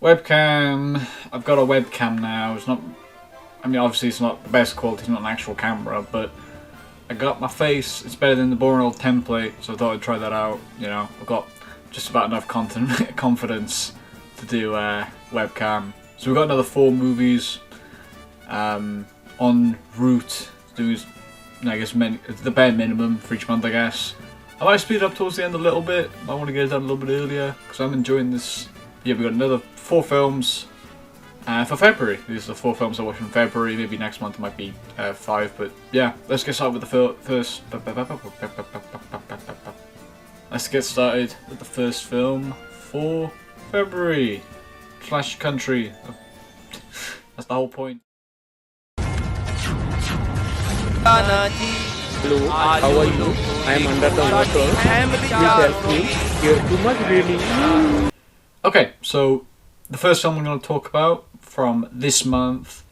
Webcam. I've got a webcam now. It's not. I mean, obviously, it's not the best quality. It's not an actual camera, but I got my face. It's better than the boring old template, so I thought I'd try that out. You know, I've got just about enough confidence to do webcam. So we've got another 4 movies en route to do, I guess, the bare minimum for each month, I guess. I might speed up towards the end a little bit. I want to get it done a little bit earlier because I'm enjoying this. Yeah, we've got another 4 films for February. These are the 4 films I watched in February. Maybe next month it might be 5, but yeah, let's get started with the first. Let's get started with the first film for February / country. That's the whole point. Hello, how are you? I am under the water. Please help me. You're too much really. Okay, so the first film I'm going to talk about from this month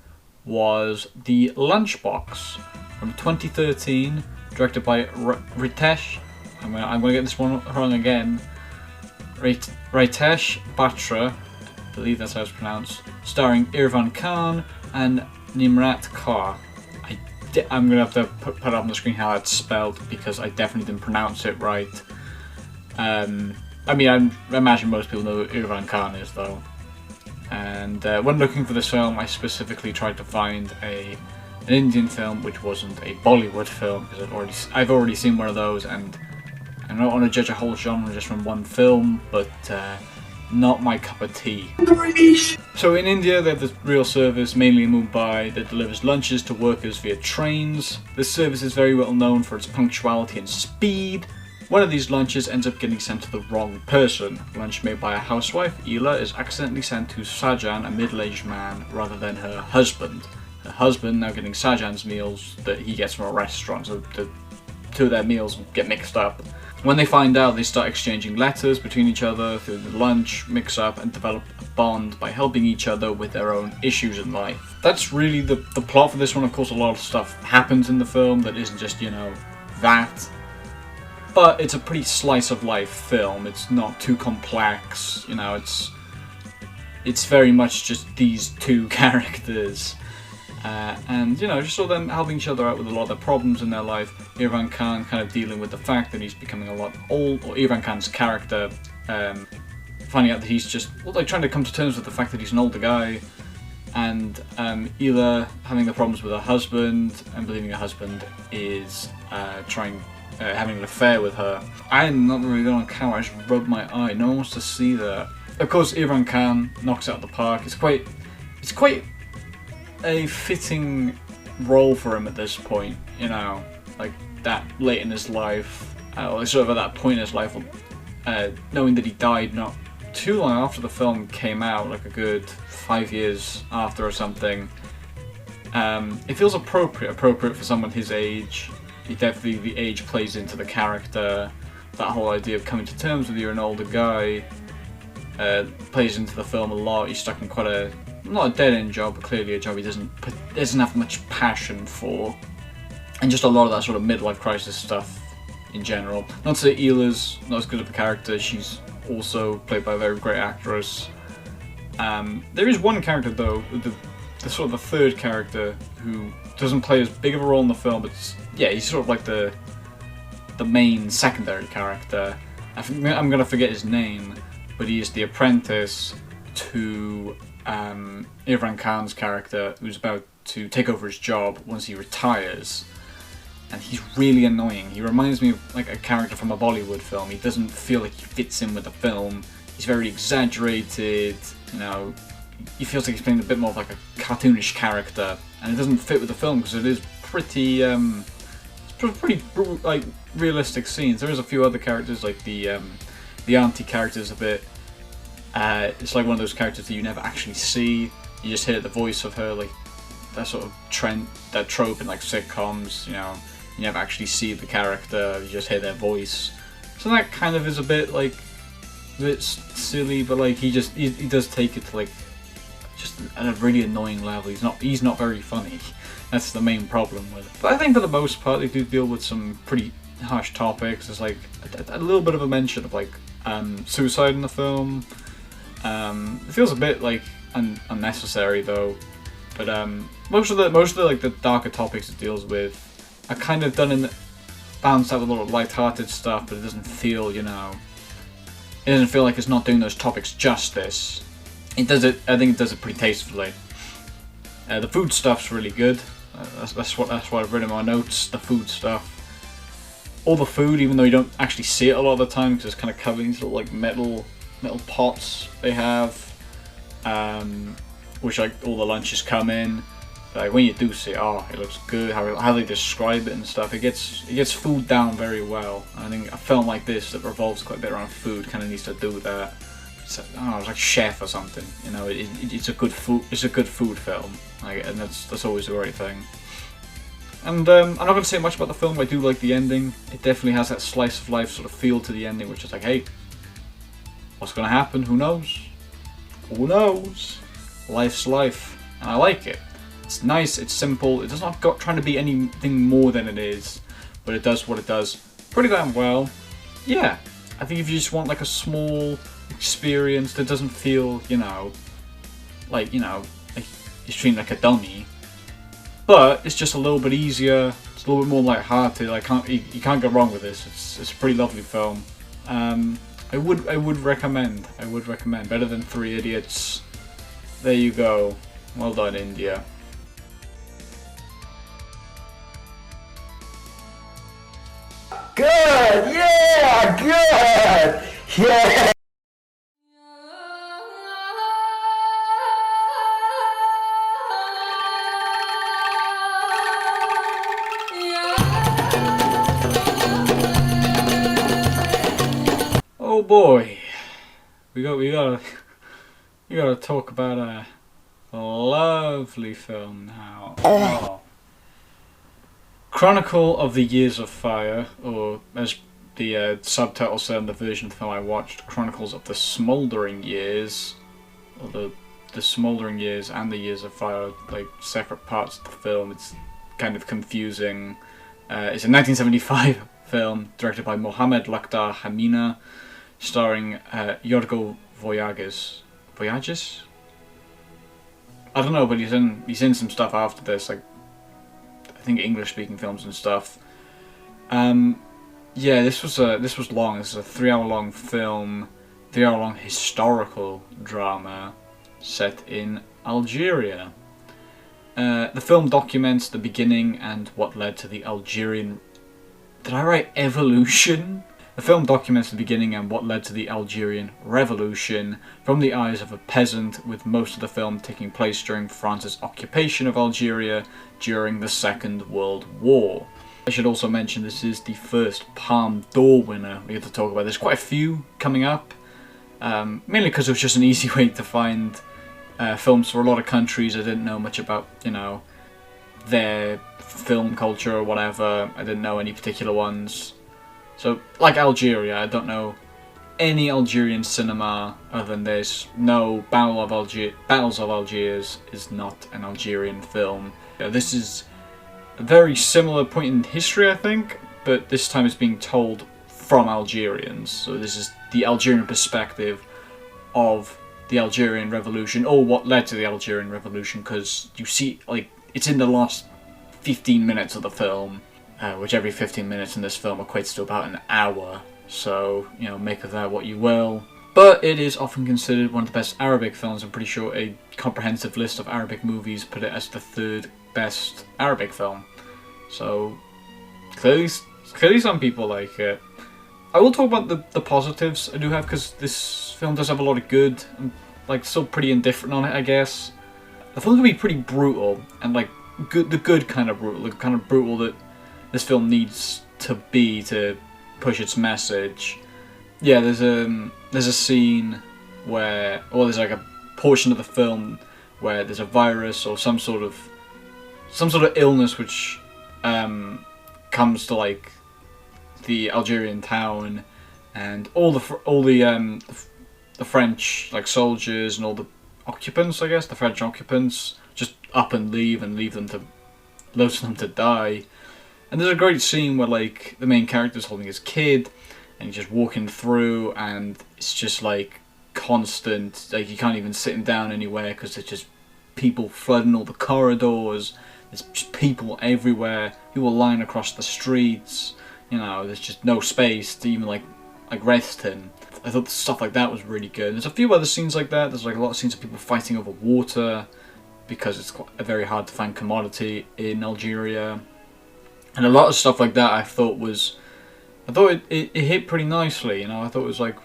was The Lunchbox from 2013, directed by Ritesh. I'm going to get this one wrong again. Ritesh Batra, I believe that's how it's pronounced, starring Irfan Khan and Nimrat Kaur. I'm going to have to put up on the screen how it's spelled because I definitely didn't pronounce it right. I mean, I imagine most people know who Irfan Khan is, though. And when looking for this film, I specifically tried to find an Indian film which wasn't a Bollywood film because I've already seen one of those, and I don't want to judge a whole genre just from one film, but not my cup of tea. So in India, they have this rail service, mainly in Mumbai, that delivers lunches to workers via trains. This service is very well known for its punctuality and speed. One of these lunches ends up getting sent to the wrong person. Lunch made by a housewife, Ela, is accidentally sent to Sajan, a middle-aged man, rather than her husband. Her husband now getting Sajan's meals that he gets from a restaurant, so the 2 of their meals get mixed up. When they find out, they start exchanging letters between each other through the lunch mix-up and develop a bond by helping each other with their own issues in life. That's really the plot for this one. Of course, a lot of stuff happens in the film that isn't just, you know, that. But it's a pretty slice-of-life film. It's not too complex, you know, it's very much just these 2 characters. And, you know, just saw them helping each other out with a lot of the problems in their life. Irfan Khan kind of dealing with the fact that he's becoming a lot old, or Irfan Khan's character finding out that he's just, well, like, trying to come to terms with the fact that he's an older guy. And Ela having the problems with her husband and believing her husband is having an affair with her. I'm not really good on camera, I just rubbed my eye. No one wants to see that. Of course, Irfan Khan knocks it out of the park. It's quite a fitting role for him at this point, you know, like that late in his life, or sort of at that point in his life, knowing that he died not too long after the film came out, like a good 5 years after or something. It feels appropriate for someone his age. Definitely the age plays into the character. That whole idea of coming to terms with you're an older guy plays into the film a lot. He's stuck in quite a, not a dead-end job, but clearly a job he doesn't have much passion for, and just a lot of that sort of midlife crisis stuff in general. Not to say Ela's not as good of a character. She's also played by a very great actress. There is one character though, the sort of the third character, who doesn't play as big of a role in the film, but yeah, he's sort of like the main secondary character. I'm gonna forget his name, but he is the apprentice to Irfan Khan's character, who's about to take over his job once he retires. And he's really annoying. He reminds me of like a character from a Bollywood film. He doesn't feel like he fits in with the film. He's very exaggerated, you know. He feels like he's playing a bit more of like a cartoonish character, and it doesn't fit with the film because it is pretty, pretty like realistic scenes. There is a few other characters, like the auntie character is a bit. It's like one of those characters that you never actually see. You just hear the voice of her, like that sort of that trope in like sitcoms. You know, you never actually see the character. You just hear their voice. So that kind of is a bit like, a bit silly, but like he does take it to like just at a really annoying level. He's not very funny. That's the main problem with it. But I think for the most part they do deal with some pretty harsh topics. There's like a little bit of a mention of like suicide in the film. It feels a bit like unnecessary though. But most of the like the darker topics it deals with are kind of done in balanced out with a lot of light-hearted stuff, but it doesn't feel, you know, it doesn't feel like it's not doing those topics justice. I think it does it pretty tastefully. The food stuff's really good. That's what I've written in my notes. The food stuff. All the food, even though you don't actually see it a lot of the time, because it's kind of covered in these little like metal pots they have, which like all the lunches come in. Like when you do see it, oh, it looks good. How they describe it and stuff. It gets food down very well. And I think a film like this that revolves quite a bit around food kind of needs to do that. It's like Chef or something. You know, it's a good food. It's a good food film, and that's always the right thing. And I'm not going to say much about the film. I do like the ending. It definitely has that slice of life sort of feel to the ending, which is like, hey, what's going to happen? Who knows? Who knows? Life's life, and I like it. It's nice, it's simple, it does not trying to be anything more than it is, but it does what it does pretty damn well. Yeah, I think if you just want like a small experience that doesn't feel, you know, like you're treating like a dummy, but it's just a little bit easier, it's a little bit more light-hearted. You can't go wrong with this. It's a pretty lovely film. I would recommend. Better than Three Idiots. There you go. Well done, India. Good! Yeah! Good! Yeah! Oh boy, we gotta talk about a lovely film now. Oh. Chronicle of the Years of Fire, or as the subtitle said in the version of the film I watched, Chronicles of the Smouldering Years, or the Smouldering Years and the Years of Fire, like separate parts of the film. It's kind of confusing. It's a 1975 film directed by Mohamed Lakhdar Hamina, starring Yorgo Voyages. Voyages? I don't know, but he's in some stuff after this, like I think English-speaking films and stuff. Yeah, this was long. This is a 3-hour-long film, 3-hour-long historical drama set in Algeria. The film documents the beginning and what led to the Algerian... Did I write evolution? The film documents the beginning and what led to the Algerian Revolution from the eyes of a peasant, with most of the film taking place during France's occupation of Algeria during the Second World War. I should also mention this is the first Palme d'Or winner we get to talk about. There's quite a few coming up, mainly because it was just an easy way to find films for a lot of countries. I didn't know much about, you know, their film culture or whatever. I didn't know any particular ones. So, like Algeria, I don't know any Algerian cinema other than this. No, Battles of Algiers is not an Algerian film. This is a very similar point in history, I think, but this time it's being told from Algerians. So this is the Algerian perspective of the Algerian Revolution, or what led to the Algerian Revolution, because you see, like, it's in the last 15 minutes of the film. Which every 15 minutes in this film equates to about an hour, so, you know, make of that what you will. But it is often considered one of the best Arabic films. I'm pretty sure a comprehensive list of Arabic movies put it as the 3rd best Arabic film. So, clearly some people like it. I will talk about the positives I do have, because this film does have a lot of good. I'm, like, still pretty indifferent on it, I guess. The film can be pretty brutal, and, like, the good kind of brutal, the kind of brutal that this film needs to be to push its message. Yeah, there's a scene where, or there's like a portion of the film where there's a virus or some sort of illness which comes to like the Algerian town, and all the French like soldiers and all the occupants, I guess, the French occupants, just up and leave them to, loads of them to die. And there's a great scene where like the main character's holding his kid, and he's just walking through, and it's just like constant, like you can't even sit him down anywhere because there's just people flooding all the corridors. There's just people everywhere. People lying across the streets. You know, there's just no space to even like rest him. I thought stuff like that was really good. There's a few other scenes like that. There's like a lot of scenes of people fighting over water because it's quite a very hard to find commodity in Algeria, and a lot of stuff like that. I thought it hit pretty nicely. You know, I thought it was like,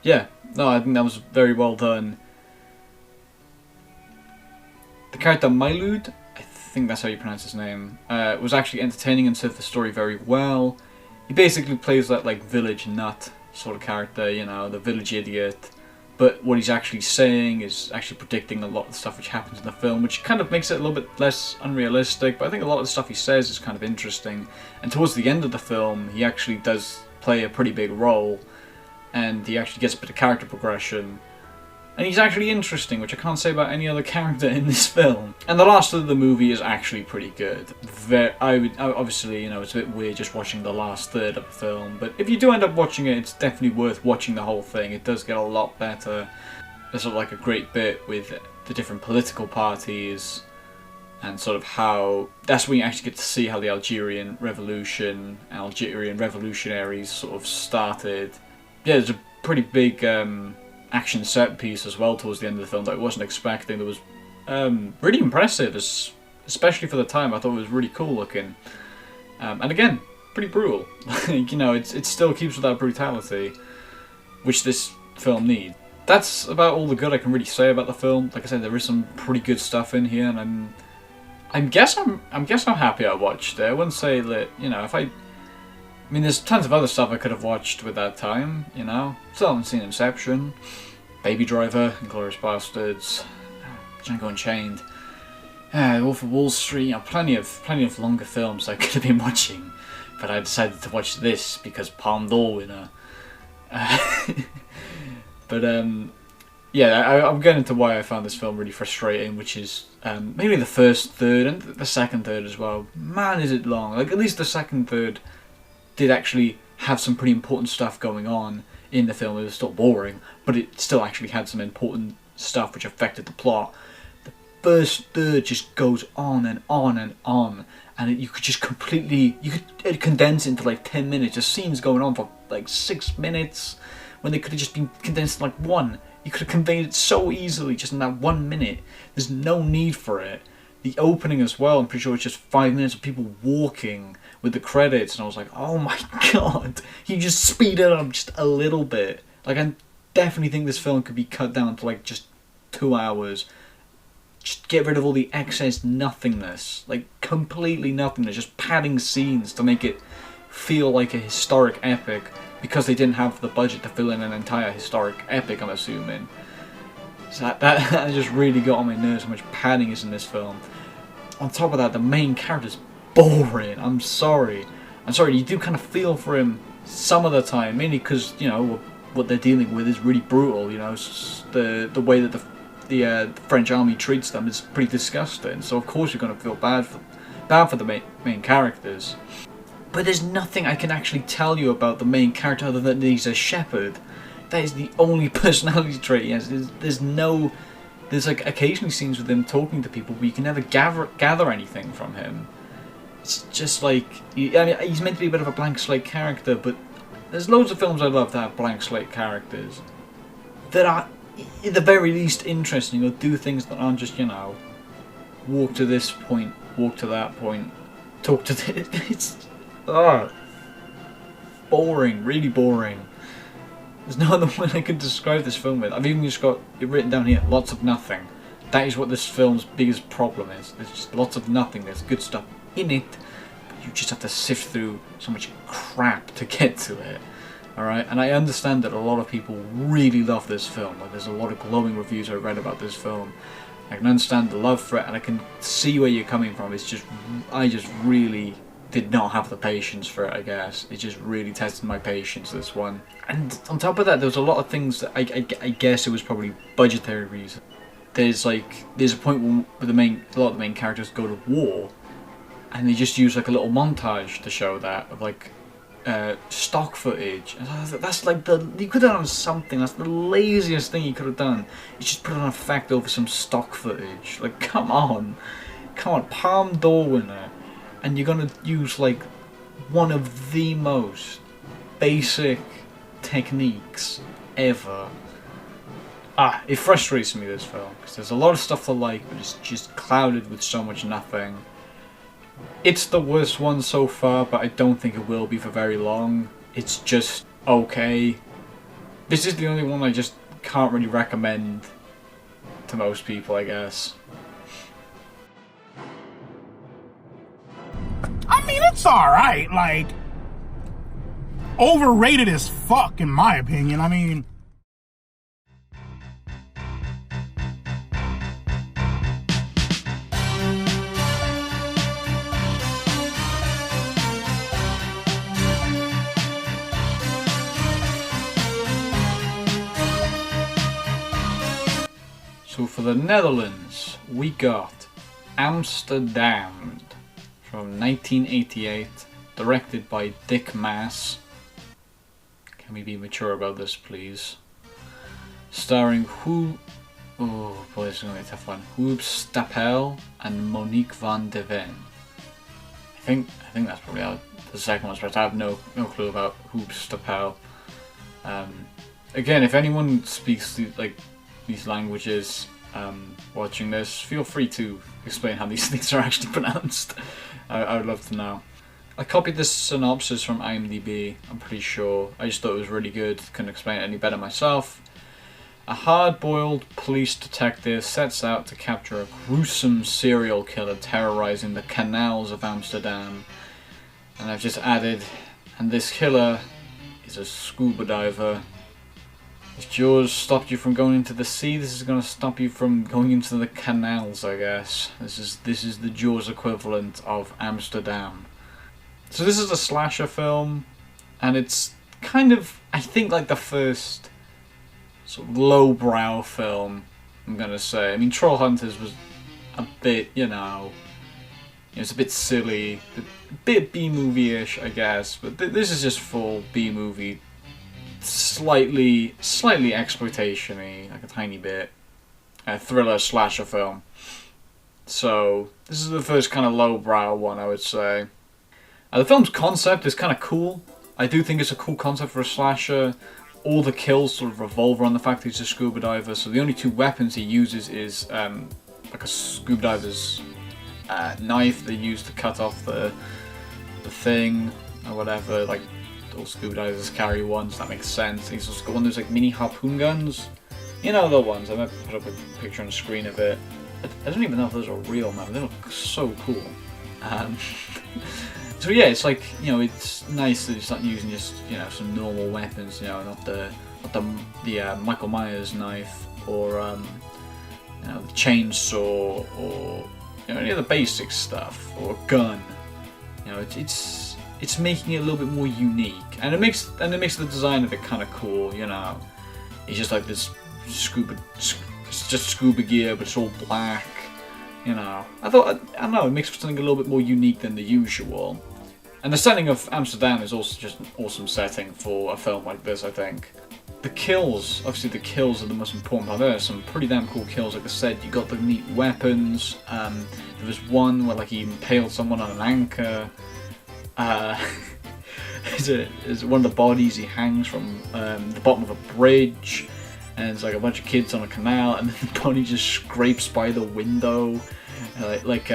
yeah, no, I think that was very well done. The character Mailud, I think that's how you pronounce his name, was actually entertaining and served the story very well. He basically plays that like village nut sort of character, you know, the village idiot, but what he's actually saying is actually predicting a lot of the stuff which happens in the film, which kind of makes it a little bit less unrealistic, but I think a lot of the stuff he says is kind of interesting. And towards the end of the film, he actually does play a pretty big role, and he actually gets a bit of character progression. And he's actually interesting, which I can't say about any other character in this film. And the last third of the movie is actually pretty good. Obviously, you know, it's a bit weird just watching the last third of the film, but if you do end up watching it, it's definitely worth watching the whole thing. It does get a lot better. There's sort of like a great bit with the different political parties, and sort of how that's when you actually get to see how the Algerian Revolution and Algerian revolutionaries sort of started. Yeah, there's a pretty big action set piece as well towards the end of the film that I wasn't expecting. That was really impressive, especially for the time. I thought it was really cool looking, and again, pretty brutal. You know, it still keeps with that brutality, which this film needs. That's about all the good I can really say about the film. Like I said, there is some pretty good stuff in here, and I'm happy I watched it. I wouldn't say that, you know, I mean, there's tons of other stuff I could have watched with that time, you know. Still haven't seen Inception, Baby Driver, Inglourious Basterds, Django Unchained, Wolf of Wall Street. You know, plenty of longer films I could have been watching, but I decided to watch this because Palme d'Or winner. But yeah, I'm getting into why I found this film really frustrating, which is maybe the first third and the second third as well. Man, is it long. Like, at least the second third did actually have some pretty important stuff going on in the film. It was still boring, but it still actually had some important stuff which affected the plot. The first third just goes on and on and on, and you could just condense it into like 10 minutes. The scene's going on for like 6 minutes, when they could have just been condensed in like one. You could have conveyed it so easily just in that 1 minute. There's no need for it. The opening as well, I'm pretty sure it's just 5 minutes of people walking with the credits, and I was like, oh my god, you just speed it up just a little bit. Like, I definitely think this film could be cut down to like just 2 hours. Just get rid of all the excess nothingness, like completely nothingness, just padding scenes to make it feel like a historic epic, because they didn't have the budget to fill in an entire historic epic, I'm assuming. So that just really got on my nerves how much padding is in this film. On top of that, the main character's boring. I'm sorry, you do kind of feel for him some of the time, mainly because, you know, what they're dealing with is really brutal. You know, the way that the French army treats them is pretty disgusting. So of course you're going to feel bad for the main characters. But there's nothing I can actually tell you about the main character other than he's a shepherd. That is the only personality trait he has. There's like occasionally scenes with him talking to people, but you can never gather anything from him. It's just like, I mean, he's meant to be a bit of a blank slate character, but there's loads of films I love that have blank slate characters that are, at the very least, interesting, or do things that aren't just, you know, walk to this point, walk to that point, talk to this. It's boring, really boring. There's no other way I could describe this film with. I've even just got it written down here, lots of nothing. That is what this film's biggest problem is. There's just lots of nothing. There's good stuff in it, but you just have to sift through so much crap to get to it. Alright, and I understand that a lot of people really love this film. Like, there's a lot of glowing reviews I read about this film. I can understand the love for it, and I can see where you're coming from. It's just, I just really did not have the patience for it, I guess. It just really tested my patience, this one. And on top of that, there was a lot of things that I guess it was probably budgetary reasons. there's a point where a lot of the main characters go to war, and they just use like a little montage to show that of like stock footage. And that's like you could have done something. That's the laziest thing you could have done. You just put an effect over some stock footage. Like, come on, Palme d'Or winner, and you're gonna use like one of the most basic techniques ever. It frustrates me, this film, because there's a lot of stuff to like, but it's just clouded with so much nothing. It's the worst one so far, but I don't think it will be for very long. It's just okay. This is the only one I just can't really recommend to most people, I guess. I mean, it's alright, like, overrated as fuck, in my opinion. I mean... So for the Netherlands, we got Amsterdam from 1988, directed by Dick Maas. Can we be mature about this, please? Starring oh boy, this is going to be a tough one. Huub Stapel and Monique van de Ven. I think that's probably how the second one's supposed to. I have no clue about Huub Stapel. Again, if anyone speaks these languages watching this, feel free to explain how these things are actually pronounced. I would love to know. I copied this synopsis from IMDb, I'm pretty sure. I just thought it was really good, couldn't explain it any better myself. A hard-boiled police detective sets out to capture a gruesome serial killer terrorizing the canals of Amsterdam. And I've just added, and this killer is a scuba diver. If Jaws stopped you from going into the sea, this is going to stop you from going into the canals, I guess. This is the Jaws equivalent of Amsterdam. So this is a slasher film, and it's kind of, I think, like the first sort of lowbrow film, I'm going to say. I mean, Trollhunters was a bit, it's a bit silly, a bit B-movie-ish, I guess, but this is just full B-movie. Slightly exploitation-y, like a tiny bit. A thriller slasher film. So, this is the first kind of lowbrow one, I would say. The film's concept is kind of cool. I do think it's a cool concept for a slasher. All the kills sort of revolve around the fact that he's a scuba diver, so the only two weapons he uses is like a scuba diver's knife they use to cut off the thing, or whatever, like all scuba divers carry one, so that makes sense. He's also got one of those like mini harpoon guns. You know the ones, I might put up a picture on the screen of it. I don't even know if those are real, man, they look so cool. So yeah, it's like, it's nice that it's not using just, some normal weapons, not the Michael Myers knife, or the chainsaw, or any of the basic stuff, or a gun. It's making it a little bit more unique, and it makes the design of it kind of cool. It's just like this it's just scuba gear, but it's all black. I don't know, it makes for something a little bit more unique than the usual. And the setting of Amsterdam is also just an awesome setting for a film like this, I think. The kills, obviously the kills are the most important part. There are some pretty damn cool kills, like I said. You got the neat weapons. There was one where he impaled someone on an anchor. Is one of the bodies he hangs from the bottom of a bridge, and it's like a bunch of kids on a canal, and then the body just scrapes by the window, like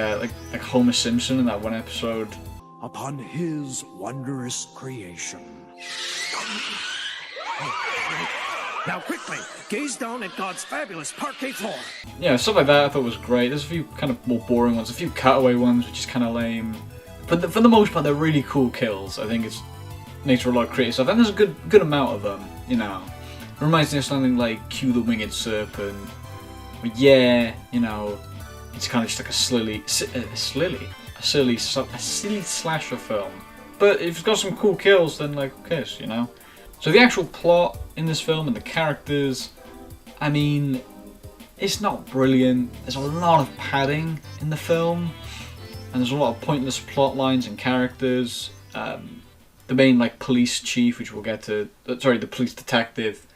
Homer Simpson in that one episode. Upon his wondrous creation. Now quickly, gaze down at God's fabulous parquet floor. Yeah, stuff like that I thought was great. There's a few kind of more boring ones, a few cutaway ones, which is kind of lame. But for the most part, they're really cool kills. I think it makes for a lot of creative stuff, and there's a good amount of them. It reminds me of something like Q the Winged Serpent. But yeah, it's kind of just like a silly slasher film. But if it's got some cool kills, then who cares, So the actual plot in this film and the characters, I mean, It's not brilliant. There's a lot of padding in the film, and there's a lot of pointless plot lines and characters. The main like police chief, which we'll get to, the police detective,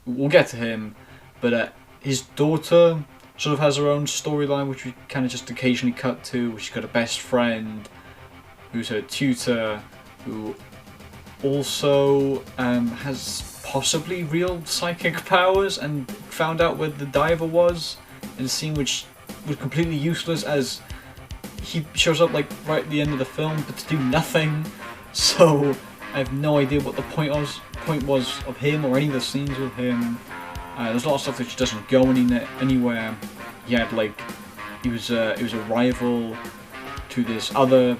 we'll get to him, but his daughter sort of has her own storyline, which we kind of just occasionally cut to. She's got a best friend who's her tutor, who also has possibly real psychic powers, and found out where the diver was in a scene which was completely useless, as he shows up like right at the end of the film but to do nothing. So I have no idea what the point was of him or any of the scenes with him. There's a lot of stuff which doesn't go anywhere. He had like he was a rival to this other,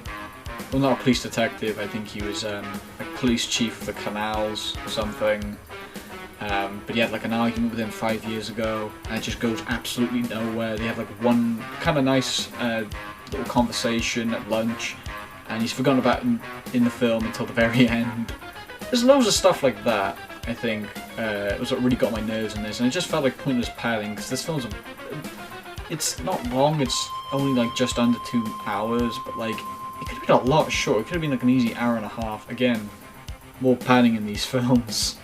well, not a police detective. I think he was a police chief of the canals or something. But he had like an argument with him 5 years ago, and it just goes absolutely nowhere. They have like one kind of nice little conversation at lunch, and he's forgotten about it in the film until the very end. There's loads of stuff like that, I think, it was what really got my nerves in this, and it just felt like pointless padding, because this film's it's not long, it's only like just under 2 hours, but like, it could have been a lot shorter. It could have been like an easy hour and a half. Again, more padding in these films.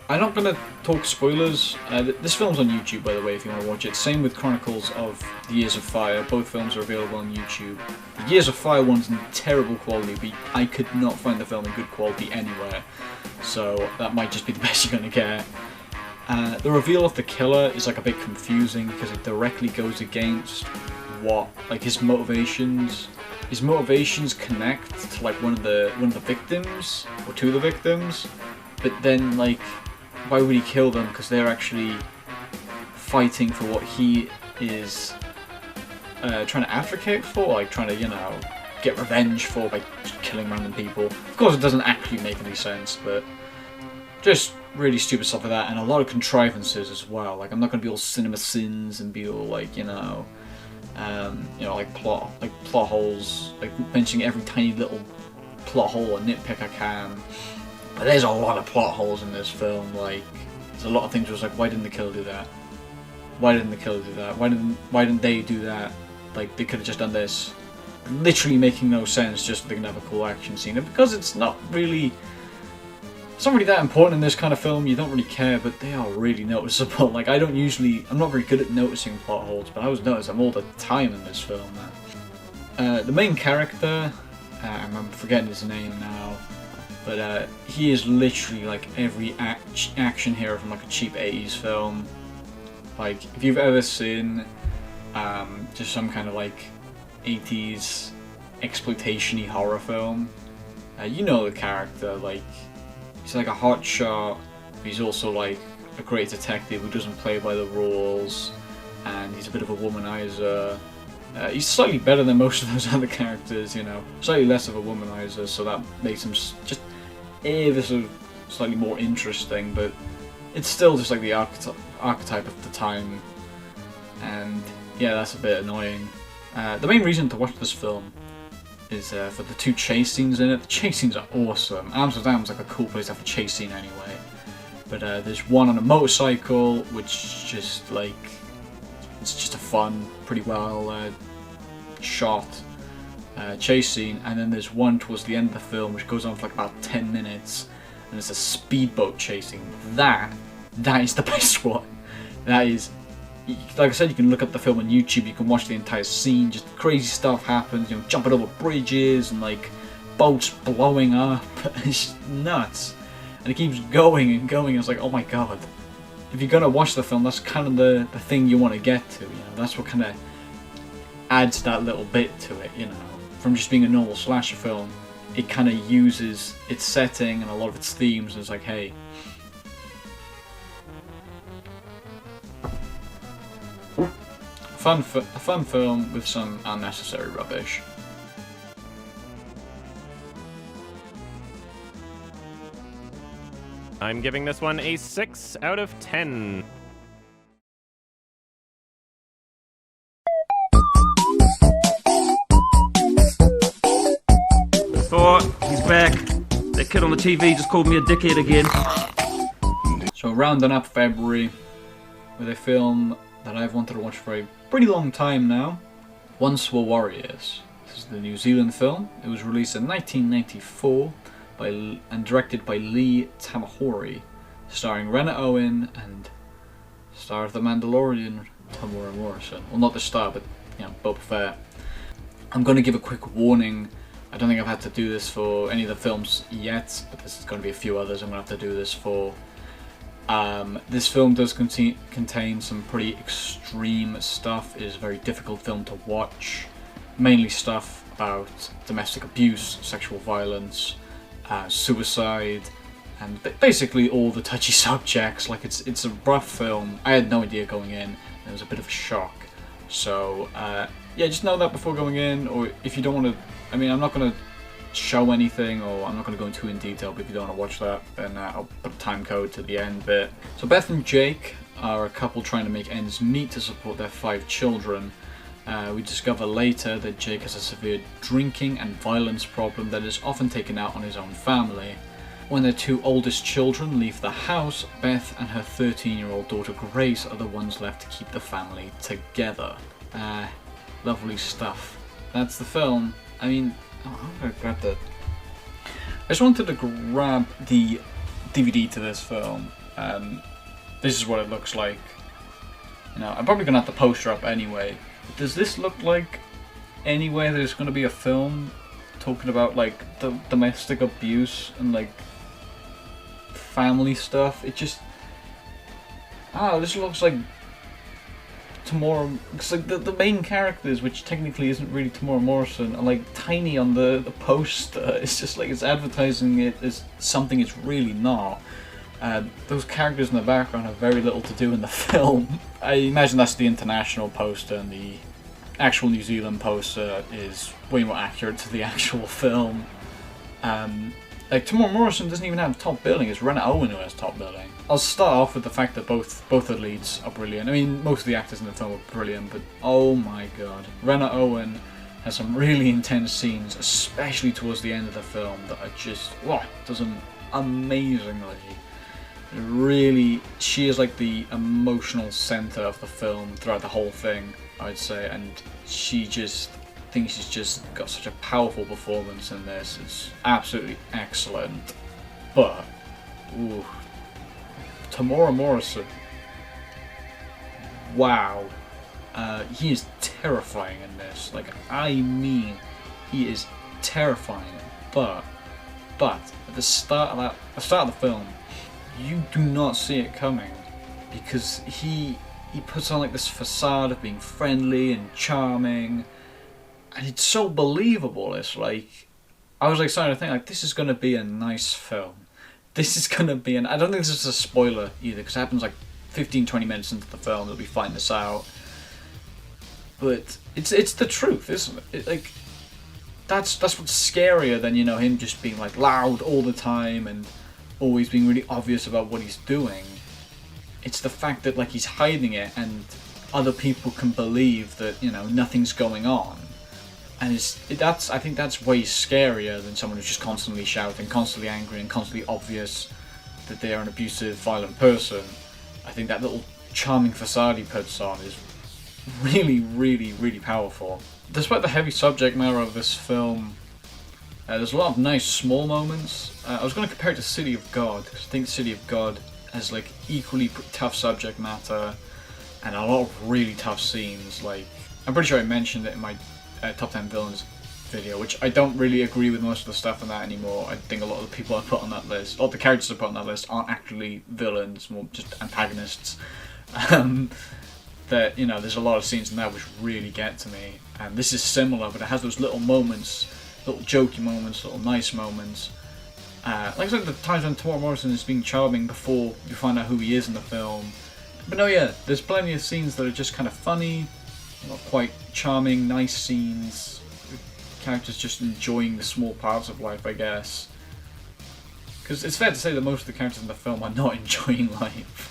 I'm not going to talk spoilers. This film's on YouTube, by the way, if you want to watch it. Same with Chronicles of the Years of Fire. Both films are available on YouTube. The Years of Fire one's in terrible quality, but I could not find the film in good quality anywhere. So that might just be the best you're going to get. The reveal of the killer is like a bit confusing, because it directly goes against what, like, his motivations. His motivations connect to like one of the victims, or two of the victims, but then like, why would he kill them? Because they're actually fighting for what he is trying to advocate for, like trying to, you know, get revenge for by just killing random people. Of course, it doesn't actually make any sense, but just really stupid stuff like that, and a lot of contrivances as well. Like, I'm not going to be all cinema sins and be all like, you know, like plot holes, like mentioning every tiny little plot hole or nitpick I can. But there's a lot of plot holes in this film. Like, there's a lot of things where it's like, why didn't the killer do that? Why didn't the killer do that? Why didn't they do that? Like, they could have just done this. Literally making no sense, just so they can have a cool action scene. And because it's not really that important in this kind of film, you don't really care, but they are really noticeable. Like, I'm not very good at noticing plot holes, but I was noticing them all the time in this film. The main character, I'm forgetting his name now, but he is literally like every action hero from like a cheap 80s film. Like, if you've ever seen just some kind of like 80s exploitation-y horror film, you know the character. Like, he's like a hot shot, but he's also like a great detective who doesn't play by the rules, and he's a bit of a womanizer. He's slightly better than most of those other characters, you know, slightly less of a womanizer, so that makes him just ever so slightly more interesting, but it's still just like the archetype of the time, and yeah, that's a bit annoying. The main reason to watch this film is for the 2 chase scenes in it. The chase scenes are awesome. Amsterdam's like a cool place to have a chase scene anyway. But there's one on a motorcycle, which just like, it's just a fun, pretty well shot chase scene. And then there's one towards the end of the film which goes on for like about 10 minutes, and it's a speedboat chasing. That is the best one. That is, like I said, you can look up the film on YouTube, you can watch the entire scene, just crazy stuff happens, you know, jumping over bridges and like boats blowing up. It's just nuts. And it keeps going and going. It's like, oh my god. If you're gonna watch the film, that's kind of the thing you want to get to, you know, that's what kind of adds that little bit to it, you know. From just being a normal slasher film, it kind of uses its setting and a lot of its themes, and it's like, hey, a fun film with some unnecessary rubbish. I'm giving this one a 6 out of 10. Thor, he's back. That kid on the TV just called me a dickhead again. So rounding up February with a film that I've wanted to watch for a pretty long time now. Once Were Warriors. This is the New Zealand film. It was released in 1994 and directed by Lee Tamahori, starring Rena Owen and star of The Mandalorian, Tamora Morrison. Well, not the star, but Boba Fett. I'm going to give a quick warning. I don't think I've had to do this for any of the films yet, but there's going to be a few others I'm going to have to do this for. This film does contain some pretty extreme stuff. It is a very difficult film to watch. Mainly stuff about domestic abuse, sexual violence, suicide, and basically all the touchy subjects. Like it's a rough film. I had no idea going in. It was a bit of a shock. So yeah, just know that before going in. Or if you don't want to, I mean, I'm not going to show anything, or I'm not going to go into in detail, but if you don't want to watch that, then I'll put a time code to the end bit. So Beth and Jake are a couple trying to make ends meet to support their 5 children. We discover later that Jake has a severe drinking and violence problem that is often taken out on his own family. When their 2 oldest children leave the house, Beth and her 13-year-old daughter Grace are the ones left to keep the family together. Lovely stuff. That's the film. I mean, I'm gonna grab the... I just wanted to grab the DVD to this film. This is what it looks like. I'm probably gonna have the poster up anyway. But does this look like anywhere there's gonna be a film talking about like the domestic abuse and like family stuff? It just... this looks like Tamora, because like the main characters, which technically isn't really Tamora Morrison, are like tiny on the poster. It's just like it's advertising it as something it's really not. Those characters in the background have very little to do in the film. I imagine that's the international poster, and the actual New Zealand poster is way more accurate to the actual film. Like Tamora Morrison doesn't even have top billing. It's Rena Owen who has top billing. I'll start off with the fact that both the leads are brilliant. I mean, most of the actors in the film are brilliant, but oh my god, Rena Owen has some really intense scenes, especially towards the end of the film, that are just does them amazingly. Really, she is like the emotional center of the film throughout the whole thing, I'd say, and I think she's just got such a powerful performance in this. It's absolutely excellent. But, Tamora Morrison, wow, he is terrifying in this. Like, I mean, he is terrifying. But at the start of the film, you do not see it coming, because he puts on like this facade of being friendly and charming. And it's so believable. It's like, I was like starting to think like, this is going to be a nice film. This is going to be I don't think this is a spoiler either, because it happens like 15-20 minutes into the film that we find this out. But it's the truth, isn't it? Like, that's what's scarier than, him just being like loud all the time and always being really obvious about what he's doing. It's the fact that like he's hiding it and other people can believe that, nothing's going on. And I think that's way scarier than someone who's just constantly shouting, constantly angry, and constantly obvious that they are an abusive, violent person. I think that little charming facade he puts on is really, really, really powerful. Despite the heavy subject matter of this film, there's a lot of nice small moments. I was going to compare it to City of God, because I think City of God has like equally tough subject matter and a lot of really tough scenes. Like, I'm pretty sure I mentioned it in my top 10 villains video, which I don't really agree with most of the stuff on that anymore. I think a lot of the people I put on that list, a lot of the characters I put on that list, aren't actually villains, more just antagonists. That, there's a lot of scenes in that which really get to me, and this is similar, but it has those little moments, little jokey moments, little nice moments. Like I said, the times when Tamora Morrison is being charming before you find out who he is in the film. But no, yeah, there's plenty of scenes that are just kind of funny, not quite charming, nice scenes, characters just enjoying the small parts of life, I guess. Because it's fair to say that most of the characters in the film are not enjoying life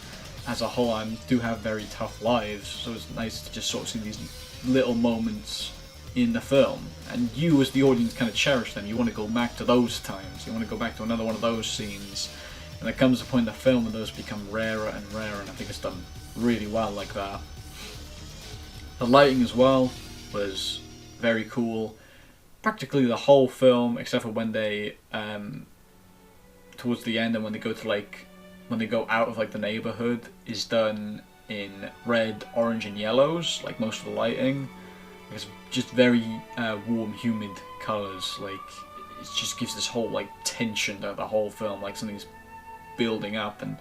as a whole, and do have very tough lives, so it's nice to just sort of see these little moments in the film, and you as the audience kind of cherish them. You want to go back to those times, you want to go back to another one of those scenes, and there comes a point in the film where those become rarer and rarer, and I think it's done really well like that. The lighting as well was very cool. Practically the whole film, except for when they towards the end and when they go to like when they go out of like the neighborhood, is done in red, orange, and yellows. Like most of the lighting, it's just very warm, humid colors. Like it just gives this whole like tension to the whole film, like something's building up, and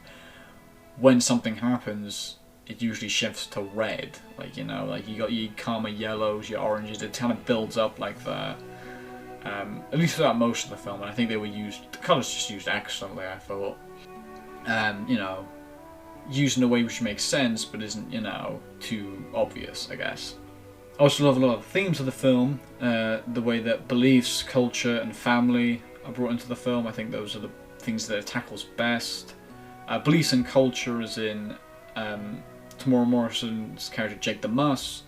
when something happens, it usually shifts to red. Like, you know, like you got your calmer yellows, your oranges. It kind of builds up like that. At least throughout most of the film, and I think they were used. The colours just used excellently, I thought. You know, used in a way which makes sense, but isn't, you know, too obvious, I guess. I also love a lot of the themes of the film. The way that beliefs, culture, and family are brought into the film. I think those are the things that it tackles best. Beliefs and culture, as in Tamora Morrison's character Jake the Muss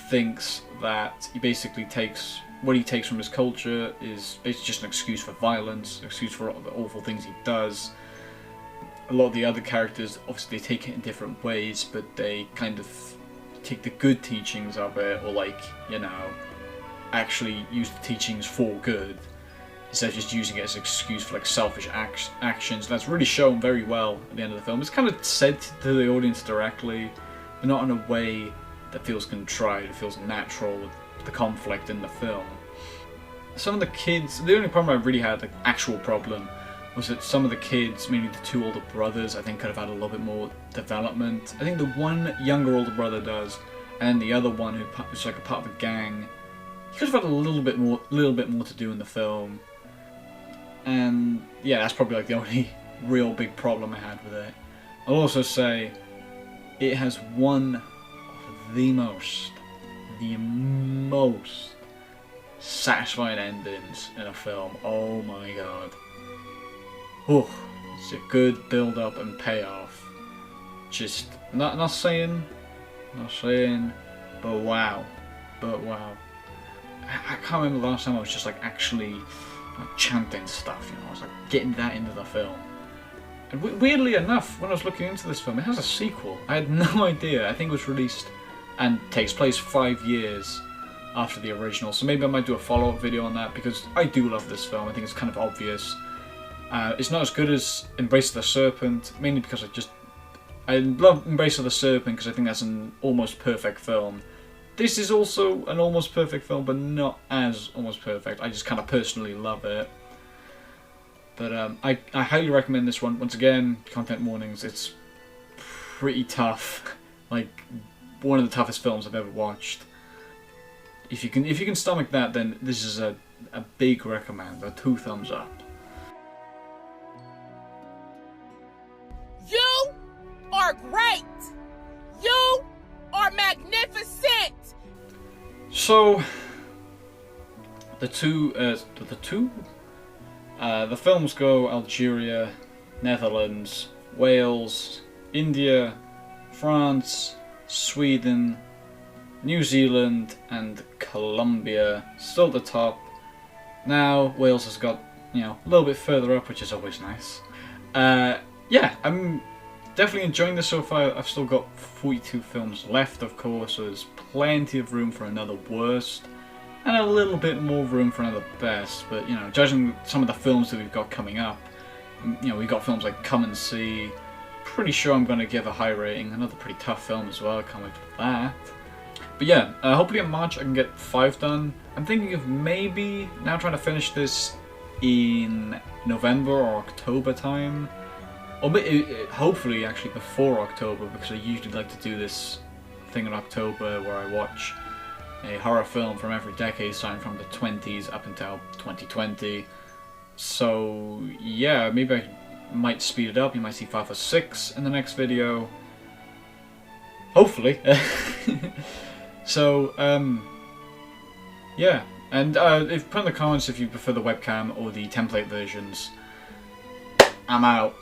thinks that he basically takes what he takes from his culture is basically just an excuse for violence, an excuse for all the awful things he does. A lot of the other characters, obviously, they take it in different ways, but they kind of take the good teachings of it, or like, you know, actually use the teachings for good, instead of just using it as an excuse for like selfish actions. That's really shown very well at the end of the film. It's kind of said to the audience directly, but not in a way that feels contrived. It feels natural with the conflict in the film. Some of the kids, the only problem I really had, like actual problem, was that some of the kids, mainly the two older brothers, I think could have had a little bit more development. I think the one younger older brother does, and the other one who's like a part of a gang, he could have had a little bit more to do in the film. And yeah, that's probably like the only real big problem I had with it. I'll also say it has one of the most satisfying endings in a film. Oh my god. Oh, it's a good build up and payoff. Just not saying, but wow. I can't remember the last time I was just like actually like chanting stuff, you know. I was like getting that into the film. And weirdly enough, when I was looking into this film, it has a sequel. I had no idea. I think it was released and takes place 5 years after the original. So maybe I might do a follow-up video on that, because I do love this film. I think it's kind of obvious. It's not as good as Embrace of the Serpent, mainly because I love Embrace of the Serpent because I think that's an almost perfect film. This is also an almost perfect film, but not as almost perfect. I just kind of personally love it. But I highly recommend this one. Once again, Content Warnings, it's pretty tough. Like, one of the toughest films I've ever watched. If you can stomach that, then this is a big recommend, a 2 thumbs up. You are great! You are magnificent! So, the films go Algeria, Netherlands, Wales, India, France, Sweden, New Zealand, and Colombia. Still at the top. Now Wales has got, you know, a little bit further up, which is always nice. Yeah, I'm definitely enjoying this so far. I've still got 42 films left, of course, so there's plenty of room for another worst, and a little bit more room for another best. But, you know, judging some of the films that we've got coming up, you know, we've got films like Come and See. Pretty sure I'm going to give a high rating. Another pretty tough film as well, I can't wait for that. But yeah, hopefully in March I can get 5 done. I'm thinking of maybe now trying to finish this in November or October time. Or hopefully actually before October, because I usually like to do this thing in October where I watch a horror film from every decade, starting from the 20s up until 2020. So yeah, maybe I might speed it up. You might see 5 or 6 in the next video. Hopefully. So, yeah. And put in the comments if you prefer the webcam or the template versions. I'm out.